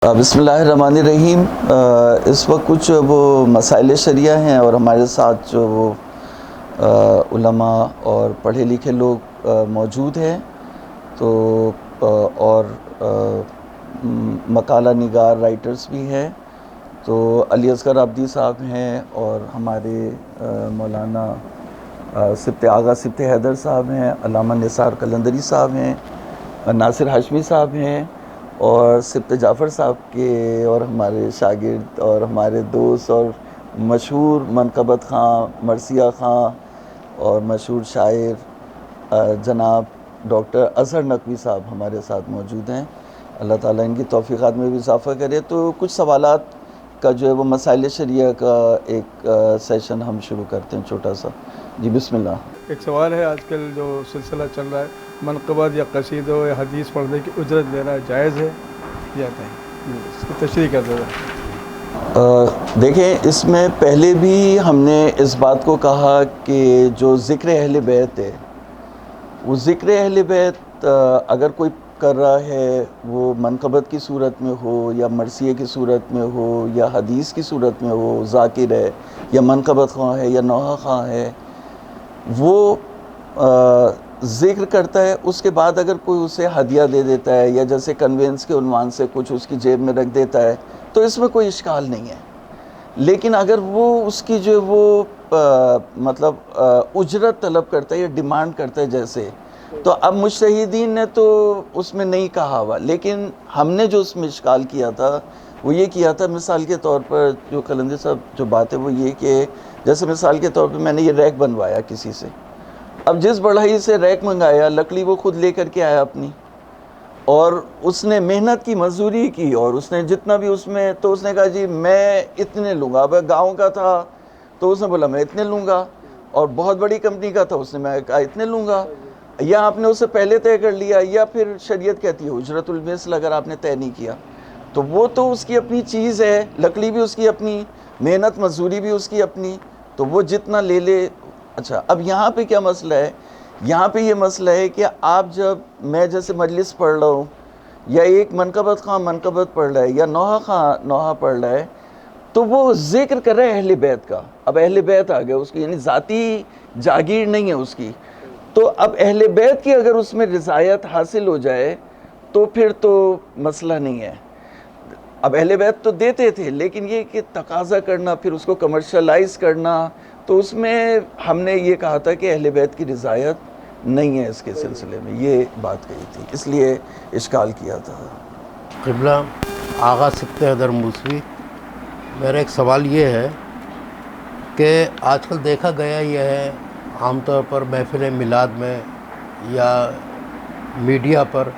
بسم اللہ الرحمن الرحیم۔ اس وقت کچھ وہ مسائل شریعہ ہیں اور ہمارے ساتھ جو وہ علماء اور پڑھے لکھے لوگ موجود ہیں، تو اور مقالہ نگار رائٹرز بھی ہیں، تو علی اصغر عابدی صاحب ہیں اور ہمارے مولانا سبط آغا سبط حیدر صاحب ہیں، علامہ نثار قلندری صاحب ہیں، ناصر ہاشمی صاحب ہیں، اور سبط جعفر صاحب کے اور ہمارے شاگرد اور ہمارے دوست اور مشہور منقبت خاں مرثیہ خاں اور مشہور شاعر جناب ڈاکٹر اظہر نقوی صاحب ہمارے ساتھ موجود ہیں۔ اللہ تعالیٰ ان کی توفیقات میں بھی اضافہ کرے۔ تو کچھ سوالات کا جو ہے وہ مسائل شریعہ کا ایک سیشن ہم شروع کرتے ہیں چھوٹا سا۔ جی بسم اللہ۔ ایک سوال ہے، آج کل جو سلسلہ چل رہا ہے، منقبت یا قصیدوں یا حدیث پڑھنے کی اجرت لینا جائز ہے یا نہیں؟ اس کی تشریح کر دیں۔ دیکھیں، اس میں پہلے بھی ہم نے اس بات کو کہا کہ جو ذکر اہل بیت ہے، وہ ذکر اہل بیت اگر کوئی کر رہا ہے، وہ منقبت کی صورت میں ہو یا مرثیہ کی صورت میں ہو یا حدیث کی صورت میں ہو، ذاکر ہے یا منقبت خواں ہے یا نوحہ خواں ہے، وہ ذکر کرتا ہے، اس کے بعد اگر کوئی اسے ہدیہ دے دیتا ہے یا جیسے کنوینس کے عنوان سے کچھ اس کی جیب میں رکھ دیتا ہے، تو اس میں کوئی اشکال نہیں ہے۔ لیکن اگر وہ اس کی جو وہ مطلب اجرت طلب کرتا ہے یا ڈیمانڈ کرتا ہے جیسے، تو اب مجتہدین نے تو اس میں نہیں کہا ہوا، لیکن ہم نے جو اس میں اشکال کیا تھا وہ یہ کیا تھا، مثال کے طور پر جو قلندر صاحب جو بات ہے وہ یہ کہ جیسے مثال کے طور پر میں نے یہ ریک بنوایا کسی سے، اب جس بڑھائی سے ریک منگایا، لکڑی وہ خود لے کر کے آیا اپنی، اور اس نے محنت کی، مزدوری کی، اور اس نے جتنا بھی اس میں، تو اس نے کہا جی میں اتنے لوں گا۔ اب گاؤں کا تھا تو اس نے بولا میں اتنے لوں گا، اور بہت بڑی کمپنی کا تھا، اس نے میں کہا اتنے لوں گا۔ یا آپ نے اسے پہلے طے کر لیا، یا پھر شریعت کہتی ہے اجرت المثل اگر آپ نے طے نہیں کیا، تو وہ تو اس کی اپنی چیز ہے، لکڑی بھی اس کی اپنی، محنت مزدوری بھی اس کی اپنی، تو وہ جتنا لے لے۔ اچھا، اب یہاں پہ کیا مسئلہ ہے؟ یہاں پہ یہ مسئلہ ہے کہ آپ جب میں جیسے مجلس پڑھ رہا ہوں، یا ایک منقبت خاں منقبت پڑھ رہا ہے یا نوحہ خاں نوحہ پڑھ رہا ہے، تو وہ ذکر کر رہے ہیں اہل بیت کا۔ اب اہل بیت آ گئے اس کی، یعنی ذاتی جاگیر نہیں ہے اس کی، تو اب اہل بیت کی اگر اس میں رضایت حاصل ہو جائے تو پھر تو مسئلہ نہیں ہے۔ اب اہل بیت تو دیتے تھے، لیکن یہ کہ تقاضا کرنا، پھر اس کو کمرشلائز کرنا، تو اس میں ہم نے یہ کہا تھا کہ اہل بیت کی رضایت نہیں ہے اس کے سلسلے میں، یہ بات کہی تھی، اس لیے اشکال کیا تھا۔ قبلہ آغا سبط حیدر موسوی، میرا ایک سوال یہ ہے کہ آج کل دیکھا گیا یہ ہے عام طور پر محفل میلاد میں یا میڈیا پر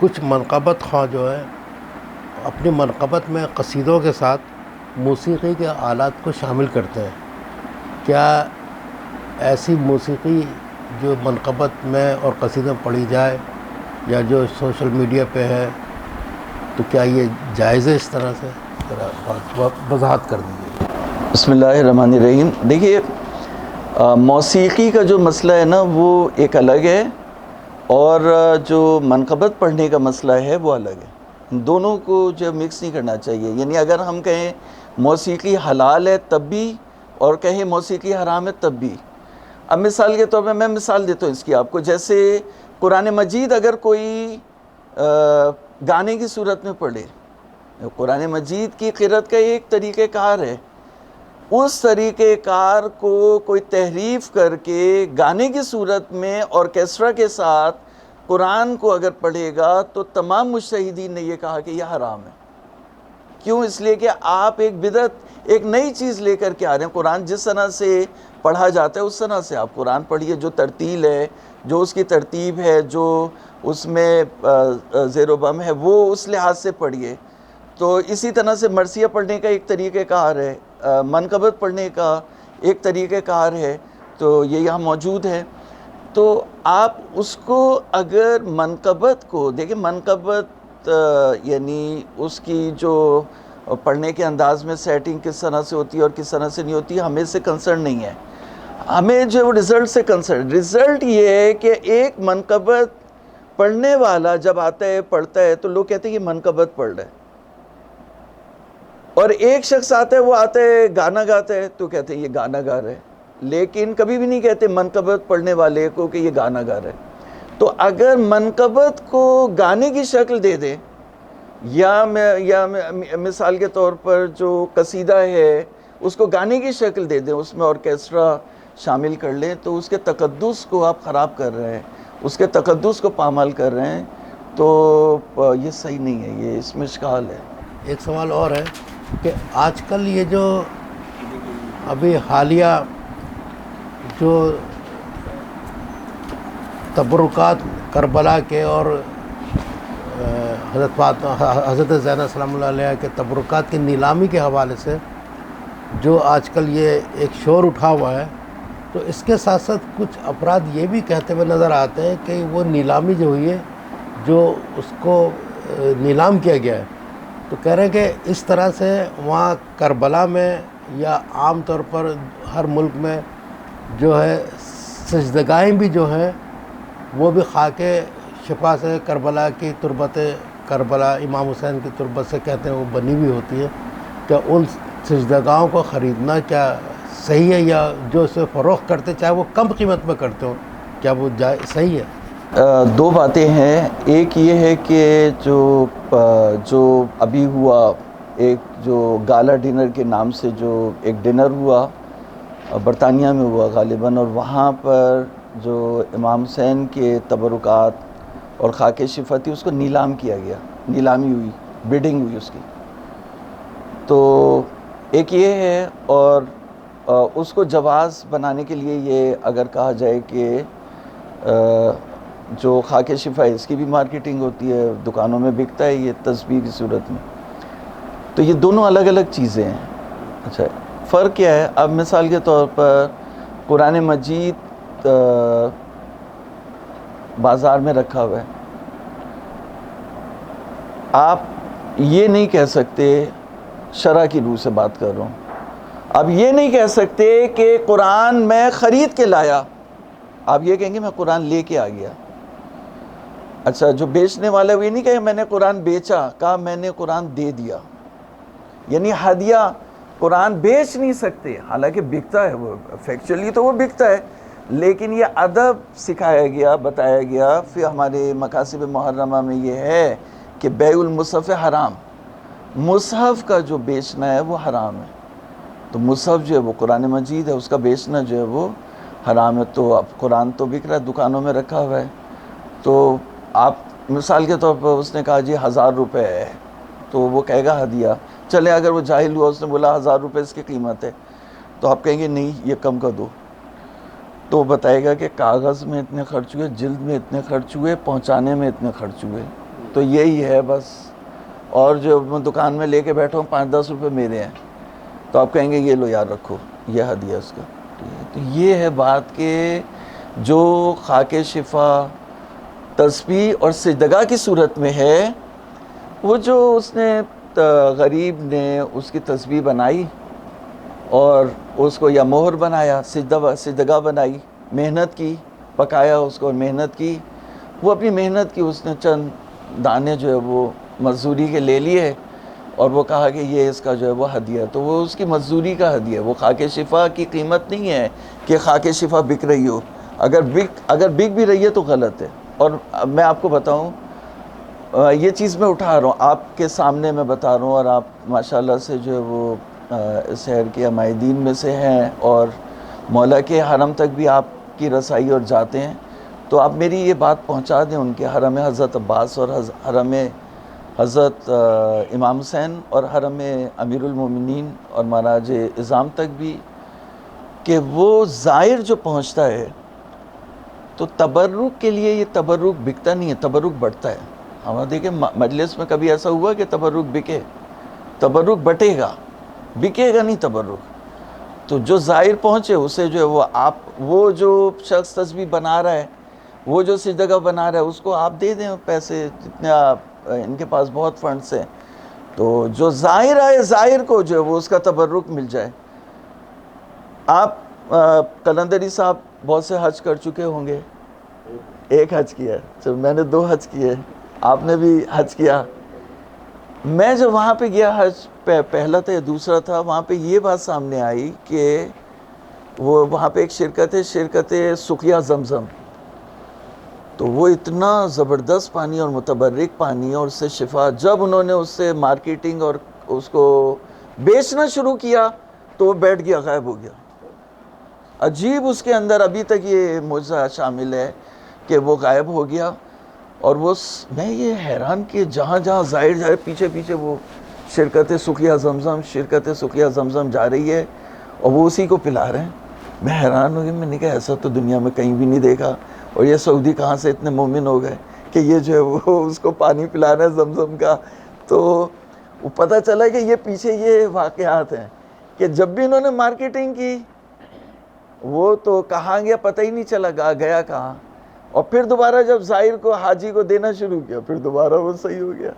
کچھ منقبت خواں جو ہے اپنی منقبت میں قصیدوں کے ساتھ موسیقی کے آلات کو شامل کرتے ہیں۔ کیا ایسی موسیقی جو منقبت میں اور قصیدوں پڑھی جائے یا جو سوشل میڈیا پہ ہے، تو کیا یہ جائز ہے؟ اس طرح سے ذرا وضاحت کر دیجیے۔ بسم اللہ الرحمن الرحیم۔ دیکھیے، موسیقی کا جو مسئلہ ہے نا وہ ایک الگ ہے، اور جو منقبت پڑھنے کا مسئلہ ہے وہ الگ ہے۔ دونوں کو جو مکس نہیں کرنا چاہیے، یعنی اگر ہم کہیں موسیقی حلال ہے تب بھی، اور کہیں موسیقی حرام ہے تب بھی۔ اب مثال کے طور پہ میں مثال دیتا ہوں اس کی آپ کو، جیسے قرآن مجید اگر کوئی گانے کی صورت میں پڑھے، قرآن مجید کی قرأت کا ایک طریقہ کار ہے، اس طریقہ کار کو کوئی تحریف کر کے گانے کی صورت میں آرکیسٹرا کے ساتھ قرآن کو اگر پڑھے گا تو تمام مجتہدین نے یہ کہا کہ یہ حرام ہے۔ کیوں؟ اس لیے کہ آپ ایک بدعت، ایک نئی چیز لے کر کے آ رہے ہیں۔ قرآن جس طرح سے پڑھا جاتا ہے اس طرح سے آپ قرآن پڑھیے، جو ترتیل ہے، جو اس کی ترتیب ہے، جو اس میں زیر و بم ہے، وہ اس لحاظ سے پڑھیے۔ تو اسی طرح سے مرثیہ پڑھنے کا ایک طریقہ کار ہے، منقبت پڑھنے کا ایک طریقہ کار ہے، تو یہ یہاں موجود ہے۔ تو آپ اس کو اگر منقبت کو دیکھیں، منقبت یعنی اس کی جو پڑھنے کے انداز میں سیٹنگ کس طرح سے ہوتی ہے اور کس طرح سے نہیں ہوتی ہے، ہمیں سے کنسرن نہیں ہے، ہمیں جو رزلٹ سے کنسرن۔ رزلٹ یہ ہے کہ ایک منقبت پڑھنے والا جب آتا ہے پڑھتا ہے تو لوگ کہتے ہیں یہ منقبت پڑھ رہا ہے، اور ایک شخص آتا ہے، وہ آتا ہے گانا گاتا ہے تو کہتے ہیں یہ گانا گا رہا ہے، لیکن کبھی بھی نہیں کہتے منقبت پڑھنے والے کو کہ یہ گانا گا رہا ہے۔ تو اگر منقبت کو گانے کی شکل دے دے، یا مثال کے طور پر جو قصیدہ ہے اس کو گانے کی شکل دے دیں، اس میں آرکیسٹرا شامل کر لیں، تو اس کے تقدس کو آپ خراب کر رہے ہیں، اس کے تقدس کو پامال کر رہے ہیں، تو یہ صحیح نہیں ہے، یہ اس میں اشکال ہے۔ ایک سوال اور ہے کہ آج کل یہ جو ابھی حالیہ جو تبرکات کربلا کے اور حضرت زینب سلام اللہ علیہ کے تبرکات کی نیلامی کے حوالے سے جو آج کل یہ ایک شور اٹھا ہوا ہے، تو اس کے ساتھ ساتھ کچھ افراد یہ بھی کہتے ہوئے نظر آتے ہیں کہ وہ نیلامی جو ہوئی ہے، جو اس کو نیلام کیا گیا ہے، تو کہہ رہے ہیں کہ اس طرح سے وہاں کربلا میں یا عام طور پر ہر ملک میں جو ہے سجدگاہیں بھی جو ہیں وہ بھی خاک شفا سے کربلا کی تربت کربلا امام حسین کی تربت سے کہتے ہیں وہ بنی ہوئی ہوتی ہے، کیا ان سجدگاہوں کو خریدنا کیا صحیح ہے، یا جو اسے فروخت کرتے چاہے وہ کم قیمت میں کرتے ہوں، کیا وہ صحیح ہے؟ دو باتیں ہیں، ایک یہ ہے کہ جو ابھی ہوا ایک جو گالا ڈنر کے نام سے جو ایک ڈنر ہوا برطانیہ میں ہوا غالباً، اور وہاں پر جو امام حسین کے تبرکات اور خاک شفا تھی اس کو نیلام کیا گیا، نیلامی ہوئی، بڈنگ ہوئی اس کی، تو ایک یہ ہے۔ اور اس کو جواز بنانے کے لیے یہ اگر کہا جائے کہ جو خاک شفا ہے اس کی بھی مارکیٹنگ ہوتی ہے، دکانوں میں بکتا ہے یہ تسبیح کی صورت میں، تو یہ دونوں الگ الگ چیزیں ہیں۔ اچھا، فرق کیا ہے؟ اب مثال کے طور پر قرآن مجید بازار میں رکھا ہوا ہے، آپ یہ نہیں کہہ سکتے، شرع کی روح سے بات کر رہا ہوں، آپ یہ نہیں کہہ سکتے کہ قرآن میں خرید کے لایا، آپ یہ کہیں گے میں قرآن لے کے آ گیا۔ اچھا، جو بیچنے والا وہ یہ نہیں کہے میں نے قرآن بیچا، کہا میں نے قرآن دے دیا، یعنی ہدیہ۔ قرآن بیچ نہیں سکتے، حالانکہ بکتا ہے، وہ فیکچولی تو وہ بکتا ہے، لیکن یہ ادب سکھایا گیا، بتایا گیا، پھر ہمارے مقاصد محرمہ میں یہ ہے کہ بیع المصحف حرام، مصحف کا جو بیچنا ہے وہ حرام ہے، تو مصحف جو ہے وہ قرآن مجید ہے، اس کا بیچنا جو ہے وہ حرام ہے۔ تو اب قرآن تو بک رہا ہے، دکانوں میں رکھا ہوا ہے، تو آپ مثال کے طور پر اس نے کہا جی 1000 روپے ہے، تو وہ کہے گا ہدیہ، چلے اگر وہ جاہل ہوا، اس نے بولا 1000 روپے اس کی قیمت ہے، تو آپ کہیں گے نہیں یہ کم کر دو، تو وہ بتائے گا کہ کاغذ میں اتنے خرچ ہوئے، جلد میں اتنے خرچ ہوئے، پہنچانے میں اتنے خرچ ہوئے، تو یہی ہے بس، اور جو میں دکان میں لے کے بیٹھا ہوں 5-10 روپے میرے ہیں، تو آپ کہیں گے یہ لو یار رکھو، یہ ہدیہ اس کا۔ تو یہ ہے بات کہ جو خاک شفا تسبیح اور سجدگاہ کی صورت میں ہے، وہ جو اس نے غریب نے اس کی تسبیح بنائی اور اس کو یا مہر بنایا، سجدگاہ بنائی، محنت کی، پکایا اس کو، محنت کی، وہ اپنی محنت کی، اس نے چند دانے جو ہے وہ مزدوری کے لے لیے اور وہ کہا کہ یہ اس کا جو ہے وہ ہدیہ، تو وہ اس کی مزدوری کا ہدیہ، وہ خاک شفا کی قیمت نہیں ہے کہ خاک شفا بک رہی ہو، اگر بک بھی رہی ہے تو غلط ہے۔ اور میں آپ کو بتاؤں، یہ چیز میں اٹھا رہا ہوں آپ کے سامنے، میں بتا رہا ہوں، اور آپ ماشاءاللہ سے جو ہے وہ اس شہر کے عمائدین میں سے ہیں اور مولا کے حرم تک بھی آپ کی رسائی اور جاتے ہیں، تو آپ میری یہ بات پہنچا دیں ان کے حرم حضرت عباس اور حرم حضرت امام حسین اور حرم امیر المومنین اور مہاراج اعظام تک بھی، کہ وہ زائر جو پہنچتا ہے تو تبرک کے لیے، یہ تبرک بکتا نہیں ہے، تبرک بڑھتا ہے۔ ہم دیکھیں مجلس میں کبھی ایسا ہوا کہ تبرک بکے؟ تبرک بٹے گا، بکے گا نہیں تبرک۔ تو جو زائر پہنچے اسے جو ہے وہ جو شخص تسبیح بنا رہا ہے، وہ جو سجدگاہ بنا رہا ہے، اس کو آپ دے دیں پیسے جتنے آپ، ان کے پاس بہت فنڈس ہیں، تو جو زائر آئے، زائر کو جو ہے وہ اس کا تبرک مل جائے۔ آپ قلندری صاحب بہت سے حج کر چکے ہوں گے، ایک حج کیا ہے، میں نے 2 حج کیے، آپ نے بھی حج کیا، میں جب وہاں پہ گیا حج پہلا تھا یا دوسرا تھا، وہاں پہ یہ بات سامنے آئی کہ وہ وہاں پہ ایک شرکت سقیا زمزم، تو وہ اتنا زبردست پانی اور متبرک پانی اور اس سے شفا، جب انہوں نے اس سے مارکیٹنگ اور اس کو بیچنا شروع کیا تو وہ بیٹھ گیا، غائب ہو گیا. عجیب اس کے اندر ابھی تک یہ معجزہ شامل ہے کہ وہ غائب ہو گیا. اور وہ میں یہ حیران کہ جہاں جہاں ظاہر پیچھے وہ شرکت سقیا زمزم جا رہی ہے اور وہ اسی کو پلا رہے ہیں. میں حیران ہو گیا، میں نے کہا ایسا تو دنیا میں کہیں بھی نہیں دیکھا. اور یہ سعودی کہاں سے اتنے مومن ہو گئے کہ یہ جو ہے وہ اس کو پانی پلا رہے ہیں زمزم کا. تو وہ پتہ چلا کہ یہ پیچھے یہ واقعات ہیں کہ جب بھی انہوں نے مارکیٹنگ کی وہ تو کہاں گیا پتہ ہی نہیں چلا گیا کہاں. اور پھر دوبارہ جب زائر کو حاجی کو دینا شروع کیا پھر دوبارہ وہ صحیح ہو گیا.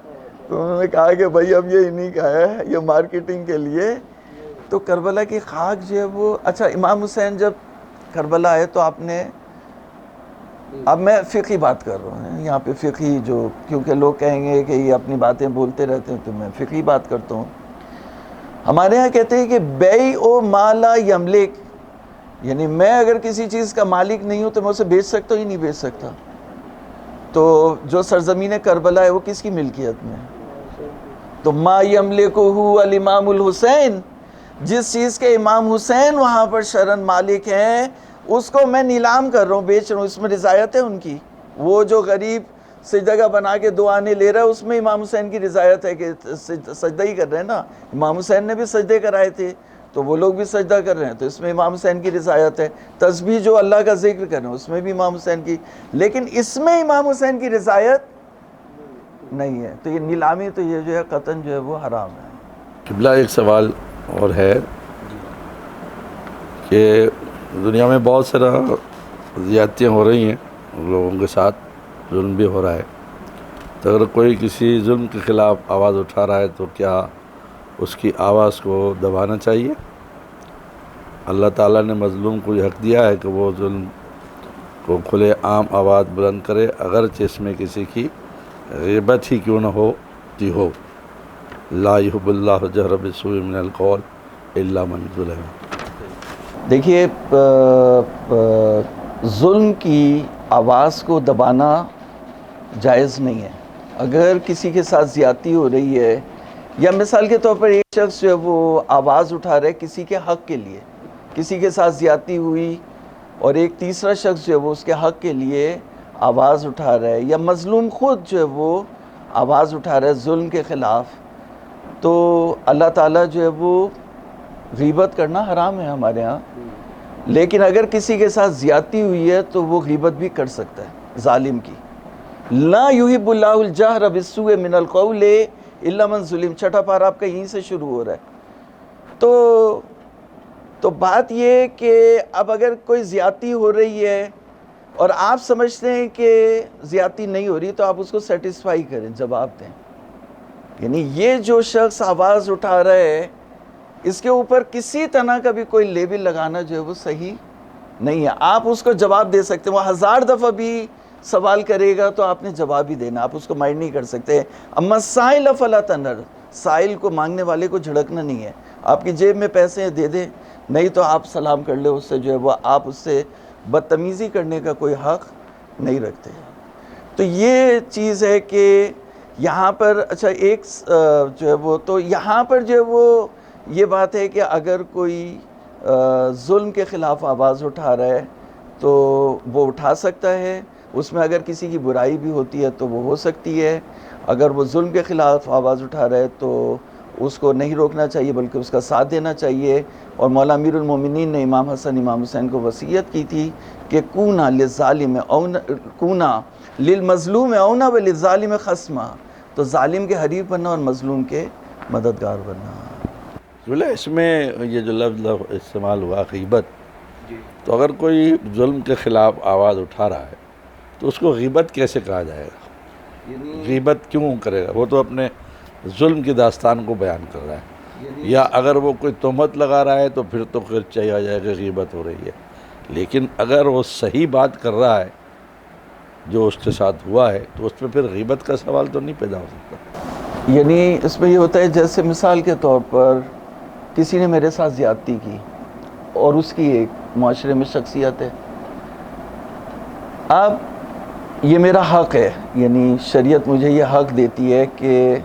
تو انہوں نے کہا کہ بھائی اب یہ انہی کا ہے، یہ مارکیٹنگ کے لیے. تو کربلا کی خاک جو ہے وہ اچھا امام حسین جب کربلا آئے تو آپ نے، اب میں فقہی بات کر رہا ہوں یہاں پہ، فقہی جو، کیونکہ لوگ کہیں گے کہ یہ اپنی باتیں بولتے رہتے ہیں تو میں فقہی بات کرتا ہوں. ہمارے ہاں کہتے ہیں کہ بیع ما لا یملک، یعنی میں اگر کسی چیز کا مالک نہیں ہوں تو میں اسے بیچ سکتا ہوں ہی نہیں بیچ سکتا. تو جو سرزمین کربلا ہے وہ کس کی ملکیت میں ہے؟ تو ما یملکہ الامام الحسین، جس چیز کے امام حسین وہاں پر شرعاً مالک ہیں اس کو میں نیلام کر رہا ہوں، بیچ رہا ہوں، اس میں رضایت ہے ان کی. وہ جو غریب سجدہ بنا کے دعانے لے رہا ہے اس میں امام حسین کی رضایت ہے کہ سجدہ ہی کر رہے ہیں نا. امام حسین نے بھی سجدے کرائے تھے تو وہ لوگ بھی سجدہ کر رہے ہیں تو اس میں امام حسین کی رضایت ہے. تسبیح جو اللہ کا ذکر کر رہے ہیں اس میں بھی امام حسین کی، لیکن اس میں امام حسین کی رضایت نہیں ہے. تو یہ نیلامی تو یہ جو ہے قطعاً جو ہے وہ حرام ہے. قبلہ ایک سوال اور ہے کہ دنیا میں بہت سارا زیادتیاں ہو رہی ہیں، لوگوں کے ساتھ ظلم بھی ہو رہا ہے. تو اگر کوئی کسی ظلم کے خلاف آواز اٹھا رہا ہے تو کیا اس کی آواز کو دبانا چاہیے؟ اللہ تعالیٰ نے مظلوم کو یہ حق دیا ہے کہ وہ ظلم کو کھلے عام آواز بلند کرے، اگرچہ اس میں کسی کی غیبت ہی کیوں نہ ہو. لا یحب اللہ جہر بالسوء من القول الا من ظلم. دیکھیے ظلم کی آواز کو دبانا جائز نہیں ہے. اگر کسی کے ساتھ زیادتی ہو رہی ہے یا مثال کے طور پر ایک شخص جو ہے وہ آواز اٹھا رہا ہے کسی کے حق کے لیے، کسی کے ساتھ زیادتی ہوئی اور ایک تیسرا شخص جو ہے وہ اس کے حق کے لیے آواز اٹھا رہا ہے، یا مظلوم خود جو ہے وہ آواز اٹھا رہا ہے ظلم کے خلاف، تو اللہ تعالیٰ جو ہے وہ غیبت کرنا حرام ہے ہمارے ہاں. لیکن اگر کسی کے ساتھ زیادتی ہوئی ہے تو وہ غیبت بھی کر سکتا ہے ظالم کی. لا یحب اللہ الجہر بالسوء من القول الا من ظلم، چھٹا پارہ آپ کا یہیں سے شروع ہو رہا ہے. تو بات یہ کہ اب اگر کوئی زیادتی ہو رہی ہے اور آپ سمجھتے ہیں کہ زیادتی نہیں ہو رہی تو آپ اس کو سیٹسفائی کریں، جواب دیں. یعنی یہ جو شخص آواز اٹھا رہا ہے اس کے اوپر کسی طرح کا بھی کوئی لیبل لگانا جو ہے وہ صحیح نہیں ہے. آپ اس کو جواب دے سکتے ہیں، وہ 1000 دفعہ بھی سوال کرے گا تو آپ نے جواب ہی دینا، آپ اس کو مائنڈ نہیں کر سکتے. اما السائل فلا تنہر، سائل کو، مانگنے والے کو جھڑکنا نہیں ہے. آپ کی جیب میں پیسے ہیں دے دیں، نہیں تو آپ سلام کر لیں اس سے، جو ہے وہ آپ اس سے بدتمیزی کرنے کا کوئی حق نہیں رکھتے. تو یہ چیز ہے کہ یہاں پر اچھا ایک جو ہے وہ، تو یہاں پر جو ہے وہ یہ بات ہے کہ اگر کوئی ظلم کے خلاف آواز اٹھا رہا ہے تو وہ اٹھا سکتا ہے. اس میں اگر کسی کی برائی بھی ہوتی ہے تو وہ ہو سکتی ہے. اگر وہ ظلم کے خلاف آواز اٹھا رہا ہے تو اس کو نہیں روکنا چاہیے بلکہ اس کا ساتھ دینا چاہیے. اور مولا امیر المومنین نے امام حسن امام حسین کو وصیت کی تھی کہ کونا للظالم اونا، کونا للمظلوم اونا وللظالم خصما، تو ظالم کے حریف بننا اور مظلوم کے مددگار بننا. بولے اس میں یہ جو لفظ استعمال ہوا غیبت، تو اگر کوئی ظلم کے خلاف آواز اٹھا رہا ہے تو اس کو غیبت کیسے کہا جائے گا؟ غیبت کیوں کرے گا؟ وہ تو اپنے ظلم کی داستان کو بیان کر رہا ہے. یا اگر وہ کوئی تہمت لگا رہا ہے تو پھر تو چاہیے جائے کہ غیبت ہو رہی ہے. لیکن اگر وہ صحیح بات کر رہا ہے جو اس کے ساتھ ہوا ہے تو اس میں پھر غیبت کا سوال تو نہیں پیدا ہو سکتا. یعنی اس میں یہ ہوتا ہے جیسے مثال کے طور پر کسی نے میرے ساتھ زیادتی کی اور اس کی ایک معاشرے میں شخصیت ہے، اب یہ میرا حق ہے، یعنی شریعت مجھے یہ حق دیتی ہے کہ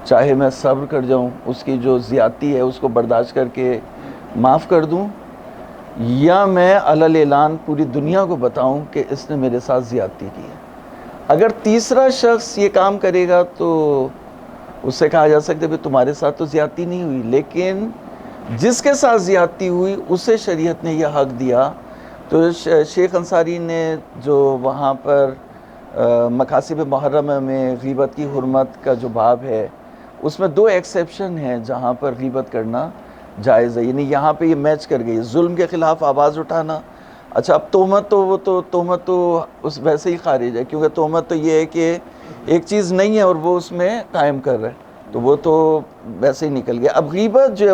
چاہے میں صبر کر جاؤں، اس کی جو زیادتی ہے اس کو برداشت کر کے معاف کر دوں، یا میں علی اعلان پوری دنیا کو بتاؤں کہ اس نے میرے ساتھ زیادتی کی ہے۔ اگر تیسرا شخص یہ کام کرے گا تو اس سے کہا جا سکتا ہے کہ تمہارے ساتھ تو زیادتی نہیں ہوئی، لیکن جس کے ساتھ زیادتی ہوئی اسے شریعت نے یہ حق دیا۔ تو شیخ انصاری نے جو وہاں پر مقاصد محرمہ میں غیبت کی حرمت کا جو باب ہے، اس میں 2 ایکسیپشن ہیں جہاں پر غیبت کرنا جائز ہے، یعنی یہاں پہ یہ میچ کر گئی، ظلم کے خلاف آواز اٹھانا۔ اچھا، اب تہمت تو اس ویسے ہی خارج ہے، کیونکہ تہمت تو یہ ہے کہ ایک چیز نہیں ہے اور وہ اس میں قائم کر رہا ہے، تو وہ تو ویسے ہی نکل گیا۔ اب غیبت جو ہے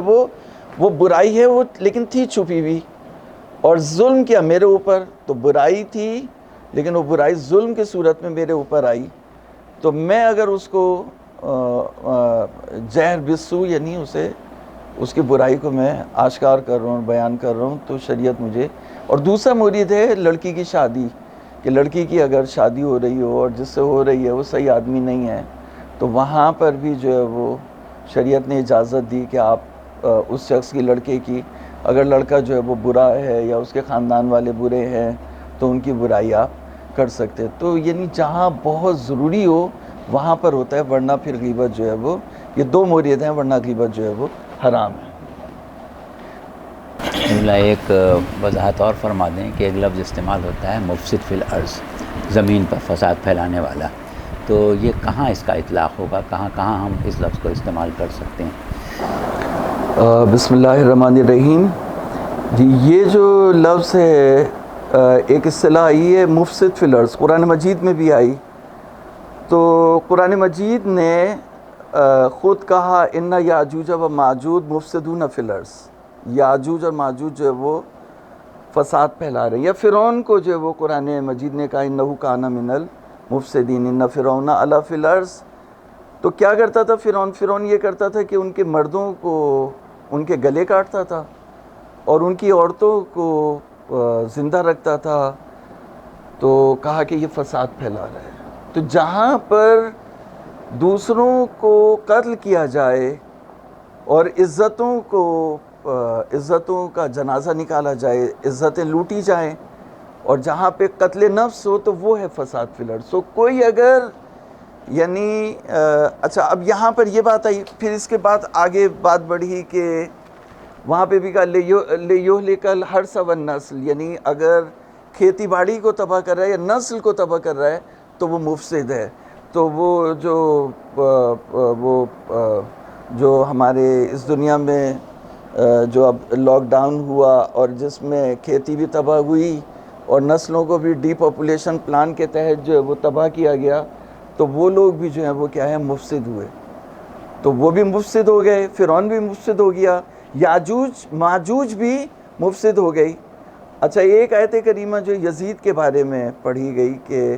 وہ برائی ہے، وہ لیکن تھی چھپی ہوئی، اور ظلم کیا میرے اوپر، تو برائی تھی لیکن وہ برائی ظلم کی صورت میں میرے اوپر آئی، تو میں اگر اس کو جہر بالسوء یعنی اس کی برائی کو میں آشکار کر رہا ہوں، بیان کر رہا ہوں، تو شریعت مجھے۔ اور دوسرا مورد ہے لڑکی کی شادی، کہ لڑکی کی اگر شادی ہو رہی ہو اور جس سے ہو رہی ہے وہ صحیح آدمی نہیں ہے، تو وہاں پر بھی جو ہے وہ شریعت نے اجازت دی کہ آپ اس شخص کی، لڑکے کی، اگر لڑکا جو ہے وہ برا ہے یا اس کے خاندان والے برے ہیں تو ان کی برائی آپ کر سکتے۔ تو یعنی جہاں بہت ضروری ہو وہاں پر ہوتا ہے، ورنہ پھر غیبت جو ہے وہ، یہ 2 مورد ہیں، ورنہ غیبت جو ہے وہ حرام ہے۔ ایک وضاحت اور فرما دیں کہ ایک لفظ استعمال ہوتا ہے مفسد فی الارض، زمین پر فساد پھیلانے والا، تو یہ کہاں اس کا اطلاق ہوگا، کہاں ہم اس لفظ کو استعمال کر سکتے ہیں؟ بسم اللہ الرحمن الرحیم۔ جی، یہ جو لفظ ہے ایک اصطلاح آئی ہے مفسد فی الارض، قرآن مجید میں بھی آئی، تو قرآن مجید نے خود کہا ان یاجوج و ماجوج مفسدون فی الارض، یاجوج اور ماجوج جو ہے وہ فساد پھیلا رہے ہیں، یا فرعون کو جو ہے وہ قرآن مجید نے کہا انہ کان من المفسدین ان فرعون علا فی الارض۔ تو کیا کرتا تھا فرعون یہ کرتا تھا کہ ان کے مردوں کو ان کے گلے کاٹتا تھا اور ان کی عورتوں کو زندہ رکھتا تھا، تو کہا کہ یہ فساد پھیلا رہا ہے۔ تو جہاں پر دوسروں کو قتل کیا جائے اور عزتوں کا جنازہ نکالا جائے، عزتیں لوٹی جائیں، اور جہاں پہ قتل نفس ہو تو وہ ہے فساد فی الارض۔ سو کوئی اگر یعنی اچھا، اب یہاں پر یہ بات آئی، پھر اس کے بعد آگے بات بڑھی کہ وہاں پہ بھی کہا لیہلک الحرث والنسل، یعنی اگر کھیتی باڑی کو تباہ کر رہا ہے یا نسل کو تباہ کر رہا ہے تو وہ مفسد ہے۔ تو وہ جو ہمارے اس دنیا میں جو اب لاک ڈاؤن ہوا اور جس میں کھیتی بھی تباہ ہوئی اور نسلوں کو بھی ڈی پاپولیشن پلان کے تحت جو ہے وہ تباہ کیا گیا، تو وہ لوگ بھی جو ہیں وہ کیا ہے، مفسد ہوئے، تو وہ بھی مفسد ہو گئے، فرعون بھی مفسد ہو گیا، یاجوج ماجوج بھی مفسد ہو گئی۔ اچھا، ایک آیت کریمہ جو یزید کے بارے میں پڑھی گئی کہ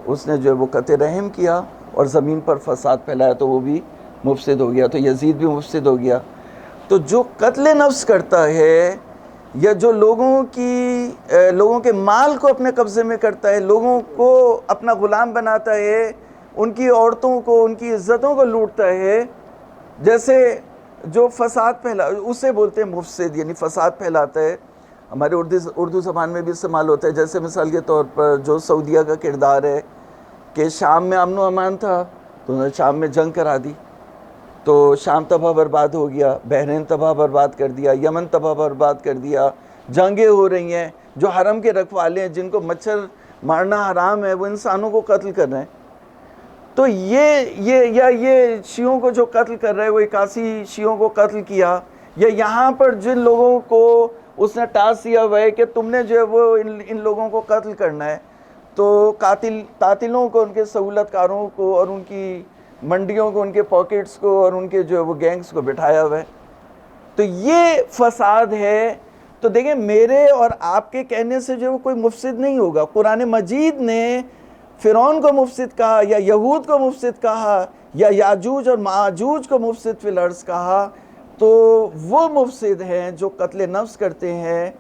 اس نے جو ہے وہ قطع رحم کیا اور زمین پر فساد پھیلایا، تو وہ بھی مفسد ہو گیا، تو یزید بھی مفسد ہو گیا۔ تو جو قتل نفس کرتا ہے یا جو لوگوں کے مال کو اپنے قبضے میں کرتا ہے، لوگوں کو اپنا غلام بناتا ہے، ان کی عورتوں کو، ان کی عزتوں کو لوٹتا ہے، جیسے جو فساد پھیلا، اسے بولتے ہیں مفسد، یعنی فساد پھیلاتا ہے۔ ہمارے اردو زبان میں بھی استعمال ہوتا ہے، جیسے مثال کے طور پر جو سعودیہ کا کردار ہے کہ شام میں امن و امان تھا تو انہوں نے شام میں جنگ کرا دی، تو شام تباہ برباد ہو گیا، بحرین تباہ برباد کر دیا، یمن تباہ برباد کر دیا، جنگیں ہو رہی ہیں، جو حرم کے رکھوالے ہیں جن کو مچھر مارنا حرام ہے وہ انسانوں کو قتل کر رہے ہیں۔ تو یہ شیعوں کو جو قتل کر رہے ہیں، وہ 81 شیعوں کو قتل کیا، یا یہاں پر جن لوگوں کو اس نے ٹاسک دیا ہوا ہے کہ تم نے جو ہے وہ ان لوگوں کو قتل کرنا ہے، تو قاتلوں کو، ان کے سہولت کاروں کو اور ان کی منڈیوں کو، ان کے پاکٹس کو اور ان کے جو ہے وہ گینگز کو بٹھایا ہوا ہے، تو یہ فساد ہے۔ تو دیکھیں، میرے اور آپ کے کہنے سے جو ہے وہ کوئی مفسد نہیں ہوگا، قرآن مجید نے فرعون کو مفسد کہا یا یہود کو مفسد کہا یا یاجوج اور ماجوج کو مفسد فی الارض کہا، تو وہ مفسد ہیں جو قتل نفس کرتے ہیں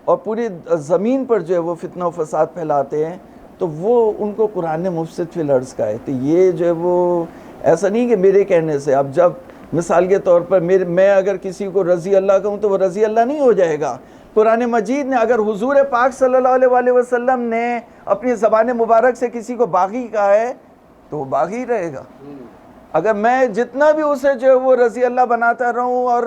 اور پوری زمین پر جو ہے وہ فتنہ و فساد پھیلاتے ہیں، تو وہ ان کو قرآن نے مفسد فی الارض کہا ہے۔ تو یہ جو ہے وہ ایسا نہیں کہ میرے کہنے سے، اب جب مثال کے طور پر میں اگر کسی کو رضی اللہ کہوں تو وہ رضی اللہ نہیں ہو جائے گا۔ قرآن مجید نے اگر حضور پاک صلی اللہ علیہ وسلم نے اپنی زبان مبارک سے کسی کو باغی کہا ہے تو وہ باغی رہے گا۔ اگر میں جتنا بھی اسے جو ہے وہ رضی اللہ بناتا رہوں اور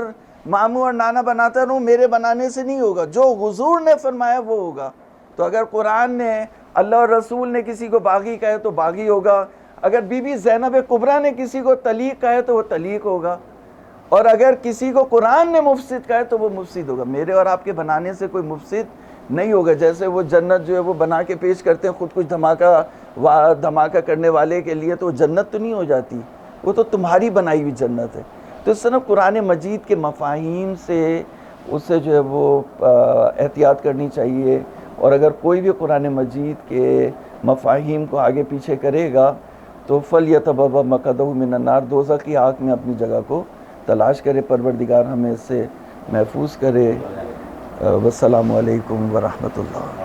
ماموں اور نانا بناتا رہوں، میرے بنانے سے نہیں ہوگا، جو حضور نے فرمایا وہ ہوگا۔ تو اگر قرآن نے، اللہ اور رسول نے کسی کو باغی کہا ہے تو باغی ہوگا، اگر بی بی زینب کبریٰ نے کسی کو طلیق کہا ہے تو وہ طلیق ہوگا، اور اگر کسی کو قرآن نے مفسد کہا ہے تو وہ مفسد ہوگا۔ میرے اور آپ کے بنانے سے کوئی مفسد نہیں ہوگا۔ جیسے وہ جنت جو ہے وہ بنا کے پیش کرتے ہیں خود کچھ دھماکہ کرنے والے کے لیے، تو وہ جنت تو نہیں ہو جاتی، وہ تو تمہاری بنائی ہوئی جنت ہے۔ تو اس طرح قرآن مجید کے مفاہیم سے اسے جو ہے وہ احتیاط کرنی چاہیے، اور اگر کوئی بھی قرآن مجید کے مفاہیم کو آگے پیچھے کرے گا تو فَلْيَتَبَوَّأْ مَقْعَدَهُ مِنَ النَّارِ، دوزخ کی آگ میں اپنی جگہ کو تلاش کرے۔ پروردگار ہمیں اس سے محفوظ کرے۔ والسلام علیکم ورحمۃ اللہ۔